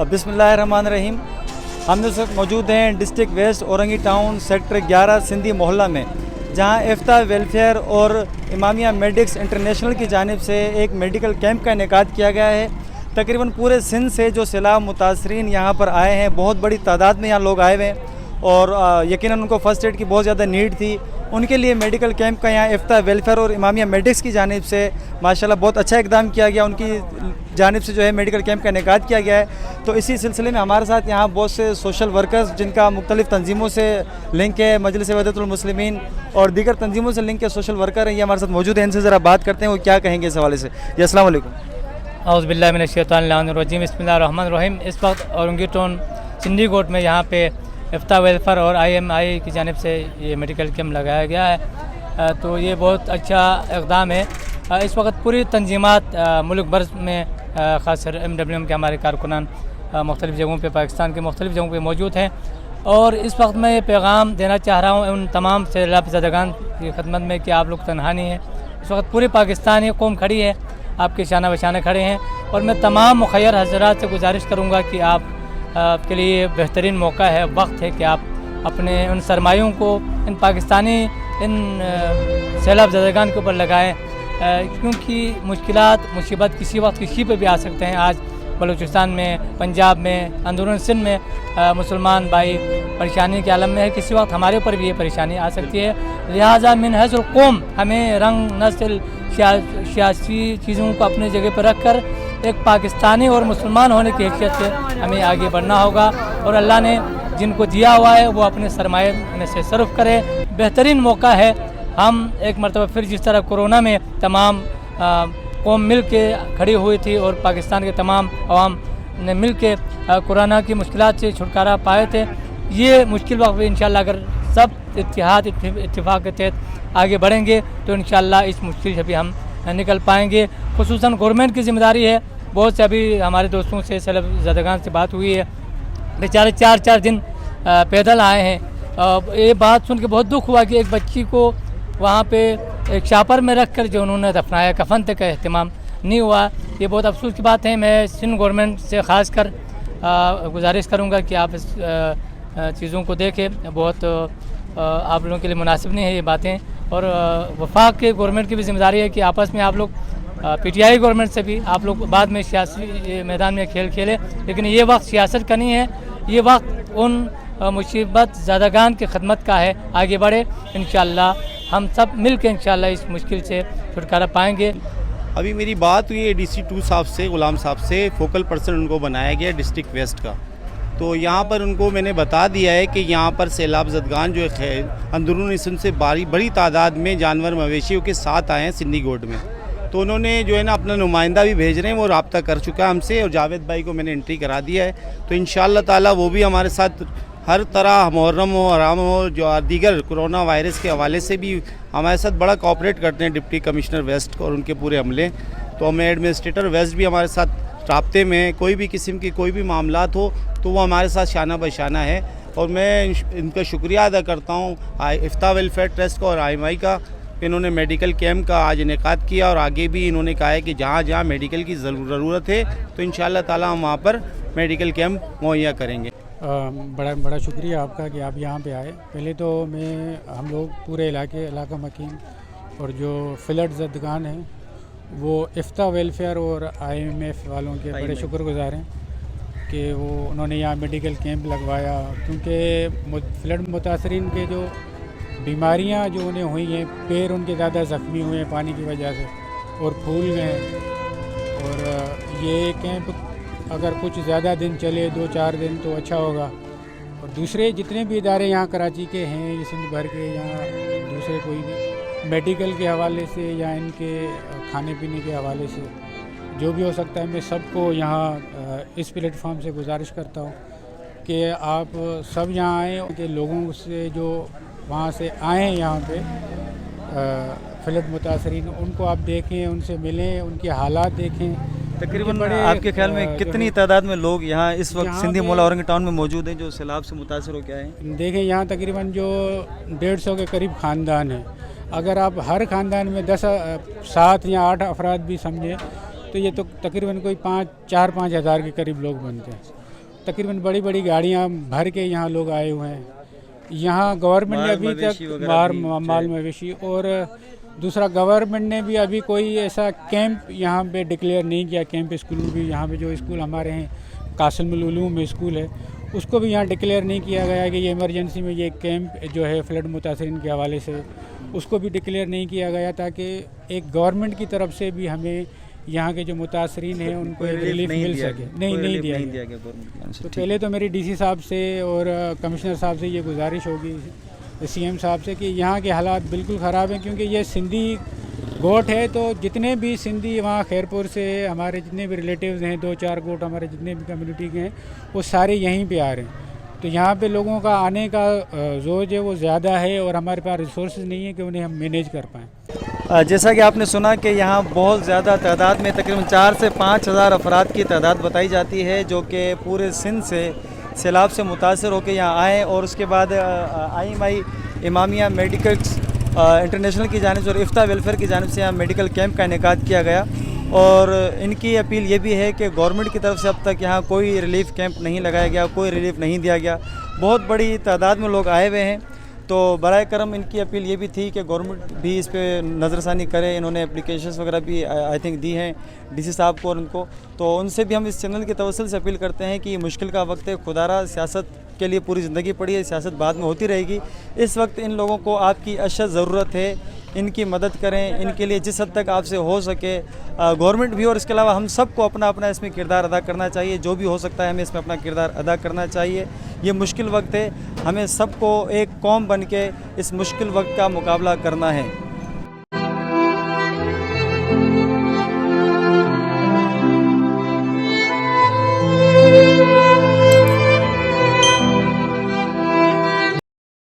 बिस्मिल्लाहिर्रहमानिर्रहीम। हम इस वक्त मौजूद हैं district west Orangi town sector 11 Sindhi मोहल्ला में, जहां इफ्ता वेलफेयर और इमामिया मेडिक्स इंटरनेशनल की जानिब से एक मेडिकल कैंप का इनेकाद किया गया है। तकरीबन पूरे सिंध से जो सैलाब मुतासरीन यहाँ पर आए हैं, बहुत बड़ी तादाद में यहाँ लोग आए हुए हैं और यकीनन उनको फ़र्स्ट एड की बहुत ज़्यादा नीड थी। उनके लिए मेडिकल कैंप का यहाँ इफ्ता वेलफेयर और इमामिया मेडिक्स की जानिब से माशाल्लाह बहुत अच्छा इक़दाम किया गया। उनकी जानिब से जो है मेडिकल कैंप का इनेकाद किया गया है। तो इसी सिलसिले में हमारे साथ यहाँ बहुत से सोशल वर्कर्स जिनका मुख्तलिफ़ तंजीमों से लिंक है, मजलिस वहदतुल मुस्लिमीन और दीगर तंजीमों से लिंक है, सोशल वर्कर हैं, ये हमारे साथ मौजूद हैं। इनसे ज़रा बात करते हैं वो क्या कहेंगे इस हवाले से। जी अस्सलाम वालेकुम। औज़ु बिल्लाहि मिनश्शैतानिर्रजीम बिस्मिल्लाहिर्रहमानिर्रहीम। इस वक्त औरंगी टाउन सिंधी गोट में यहाँ पे इफ्ता वेलफेयर और IMI की जानिब से ये मेडिकल कैंप लगाया गया है। तो ये बहुत अच्छा इक़दाम है। इस वक्त पूरी तंजीमात मुल्क भर में ख़ासकर MWM के हमारे कारकुनान मुख्तलिफ़ जगहों पे, पाकिस्तान के मुख्तलिफ़ जगहों पे मौजूद हैं। और इस वक्त मैं ये पैगाम देना चाह रहा हूँ उन तमाम सैलाब ज़दगान की खिदमत में कि आप लोग तनहा नहीं हैं। इस वक्त पूरी पाकिस्तानी कौम खड़ी है, आपके शाना बशाना खड़े हैं। और मैं तमाम मुखय्यर हज़रात से गुजारिश करूँगा कि आपके लिए बेहतरीन मौका है, वक्त है कि आप अपने उन सरमायों को इन पाकिस्तानी इन सैलाब ज़दगान के ऊपर लगाएं, क्योंकि मुश्किलात मुसीबत किसी वक्त किसी पे भी आ सकते हैं। आज बलूचिस्तान में, पंजाब में, अंदरून सिंध में मुसलमान भाई परेशानी के आलम में है, किसी वक्त हमारे ऊपर भी ये परेशानी आ सकती है। लिहाजा मिन हैज़ुल कौम हमें रंग नस्ल सियासी चीज़ों को अपनी जगह पर रख कर एक पाकिस्तानी और मुसलमान होने की हैसियत से हमें आगे बढ़ना होगा। और अल्लाह ने जिनको दिया हुआ है वो अपने सरमाए में से सर्फ करे। बेहतरीन मौका है। हम एक मरतबा फिर जिस तरह कोरोना में तमाम कौम मिल के खड़ी हुई थी और पाकिस्तान के तमाम अवाम ने मिल के कोरोना की मुश्किलात से छुटकारा पाए थे, ये मुश्किल वक्त में इंशाअल्लाह अगर सब इत्तिफाक के तहत आगे बढ़ेंगे तो इंशाअल्लाह इस मुश्किल से भी हम निकल पाएंगे। खुसूसन गवर्नमेंट की ज़िम्मेदारी है। बहुत से अभी हमारे दोस्तों से सैलाब ज़दगान से बात हुई है, बेचारे 4-4 दिन पैदल आए हैं। ये बात सुन के बहुत दुख हुआ कि एक बच्ची को वहाँ पे एक शापर में रख कर जो उन्होंने दफनाया, कफन तक का अहतमाम नहीं हुआ। ये बहुत अफसोस की बात है। मैं सिंध गवर्नमेंट से ख़ास कर गुजारिश करूँगा कि आप इस चीज़ों को देखें। बहुत आप लोगों के लिए मुनासिब नहीं है ये बातें। और वफाक के गवर्नमेंट की भी ज़िम्मेदारी है कि आपस में आप लोग PTI गवर्नमेंट से भी आप लोग बाद में सियासी मैदान में खेल खेले, लेकिन ये वक्त सियासत का नहीं है। ये वक्त उन मुसीबत ज़दगान की खिदमत का है। आगे बढ़े, इंशाअल्लाह हम सब मिल के इंशाअल्लाह इस मुश्किल से छुटकारा पाएंगे। अभी मेरी बात हुई है DC2 साहब से, गुलाम साहब से। फोकल पर्सन उनको बनाया गया डिस्ट्रिक्ट वेस्ट का। तो यहाँ पर उनको मैंने बता दिया है कि यहाँ पर सैलाब ज़दगान जो है अंदरून सिंध से बड़ी तादाद में जानवर मवेशियों के साथ आए हैं सिंधी गोड में। तो उन्होंने जो है ना अपना नुमाइंदा भी भेज रहे हैं, वो रब्ता कर चुका है हमसे और जावेद भाई को मैंने एंट्री करा दिया है। तो इंशाअल्लाह ताला वो भी हमारे साथ हर तरह मुहर्रम हो, हराम हो, जो दीगर कोरोना वायरस के हवाले से भी हमारे साथ बड़ा कोऑपरेट करते हैं डिप्टी कमिश्नर वेस्ट और उनके पूरे अमले। तो हमें एडमिनिस्ट्रेटर वेस्ट भी हमारे साथ राब्ते में, कोई भी किस्म की कोई भी मामलात हो तो वो हमारे साथ शाना बशाना है। और मैं इनका शुक्रिया अदा करता हूँ इफ्ता वेलफेयर ट्रस्ट का और IMI का, इन्होंने मेडिकल कैंप का आज इनेकाद किया। और आगे भी इन्होंने कहा है कि जहाँ जहाँ मेडिकल की ज़रूरत है तो इंशाअल्लाह ताला हम वहाँ पर मेडिकल कैंप मुहैया करेंगे। बड़ा शुक्रिया आपका कि आप यहाँ पे आए। पहले तो हम लोग पूरे इलाका मकीन और जो फ्लड ज़दगान हैं वो इफ्ता वेलफेयर और IMF वालों के बड़े शुक्रगुजार हैं कि वो उन्होंने यहाँ मेडिकल कैंप लगवाया, क्योंकि फ्लड मुतासरीन के जो बीमारियाँ जो उन्हें हुई हैं, पैर उनके ज़्यादा ज़ख्मी हुए हैं पानी की वजह से और फूल गए। और ये कैंप अगर कुछ ज़्यादा दिन चले, 2-4 दिन, तो अच्छा होगा। और दूसरे जितने भी इदारे यहाँ कराची के हैं, सिंध भर के, यहाँ दूसरे कोई भी मेडिकल के हवाले से या इनके खाने पीने के हवाले से जो भी हो सकता है, मैं सबको यहाँ इस प्लेटफॉर्म से गुजारिश करता हूँ कि आप सब यहाँ आएँ। के लोगों से जो वहाँ से आएँ यहाँ पे फ्लड मुतासरीन, उनको आप देखें, उनसे मिलें, उनके हालात देखें। तकरीबन आपके ख्याल में कितनी तादाद में लोग यहाँ इस वक्त सिंधी मोहल्ला औरंगी टाउन में मौजूद हैं जो सैलाब से मुतासर हो के आए हैं? देखें, यहाँ तकरीबन जो 150 के करीब ख़ानदान है। अगर आप हर ख़ानदान में 7 या 8 अफराद भी समझें तो ये तो तकरीबन कोई 4-5 हज़ार के करीब लोग बनते हैं। तकरीबन बड़ी बड़ी गाड़ियाँ भर के यहाँ लोग आए हुए हैं। यहाँ गवर्नमेंट ने अभी तक माल मवेशी, और दूसरा गवर्नमेंट ने भी अभी कोई ऐसा कैंप यहाँ पे डिक्लेयर नहीं किया। कैंप स्कूल भी यहाँ पे जो स्कूल हमारे हैं कासिमुल उलूम स्कूल है, उसको भी यहाँ डिक्लेयर नहीं किया गया है कि ये इमरजेंसी में ये कैंप जो है फ्लड मुतासरीन के हवाले से, उसको भी डिक्लेयर नहीं किया गया ताकि एक गवर्नमेंट की तरफ से भी हमें यहाँ के जो मुतासरीन हैं उनको रिलीफ मिल सके। नहीं दिया गया। तो पहले तो मेरी डीसी साहब से और कमिश्नर साहब से ये गुजारिश होगी, सीएम साहब से, कि यहाँ के हालात बिल्कुल ख़राब हैं, क्योंकि ये सिंधी गोट है। तो जितने भी सिंधी वहाँ खैरपुर से हमारे जितने भी रिलेटिव्स हैं, 2-4 गोट हमारे जितने भी कम्युनिटी के हैं, वो सारे यहीं पे आ रहे हैं। तो यहाँ पे लोगों का आने का जोर है वो ज़्यादा है, और हमारे पास रिसोर्सेज नहीं है कि उन्हें हम मैनेज कर पाएँ। जैसा कि आपने सुना कि यहाँ बहुत ज़्यादा तादाद में तकरीबन 4 से 5 हज़ार अफराद की तादाद बताई जाती है जो कि पूरे सिंध से सैलाब से मुतासर होकर यहाँ आए। और उसके बाद IMI इमामिया मेडिकल्स इंटरनेशनल की जानिब से और इफ्ता वेलफेयर की जानिब से यहाँ मेडिकल कैंप का इनेकाद किया गया। और इनकी अपील ये भी है कि गवर्नमेंट की तरफ से अब तक यहाँ कोई रिलीफ कैंप नहीं लगाया गया, कोई रिलीफ नहीं दिया गया। बहुत बड़ी तादाद में लोग आए हुए हैं, तो बराए करम इनकी अपील ये भी थी कि गवर्नमेंट भी इस पे नज़रसानी करे। इन्होंने एप्लीकेशंस वगैरह भी आई थिंक दी हैं डीसी साहब को और उनको, तो उनसे भी हम इस चैनल के तवस्सुल से अपील करते हैं कि मुश्किल का वक्त है, खुदारा सियासत के लिए पूरी ज़िंदगी पड़ी है, सियासत बाद में होती रहेगी। इस वक्त इन लोगों को आपकी अशद ज़रूरत है, इनकी मदद करें। इनके लिए जिस हद तक आपसे हो सके गवर्नमेंट भी और इसके अलावा हम सबको अपना अपना इसमें किरदार अदा करना चाहिए। जो भी हो सकता है हमें इसमें अपना किरदार अदा करना चाहिए। ये मुश्किल वक्त है, हमें सबको एक कौम बन के इस मुश्किल वक्त का मुकाबला करना है।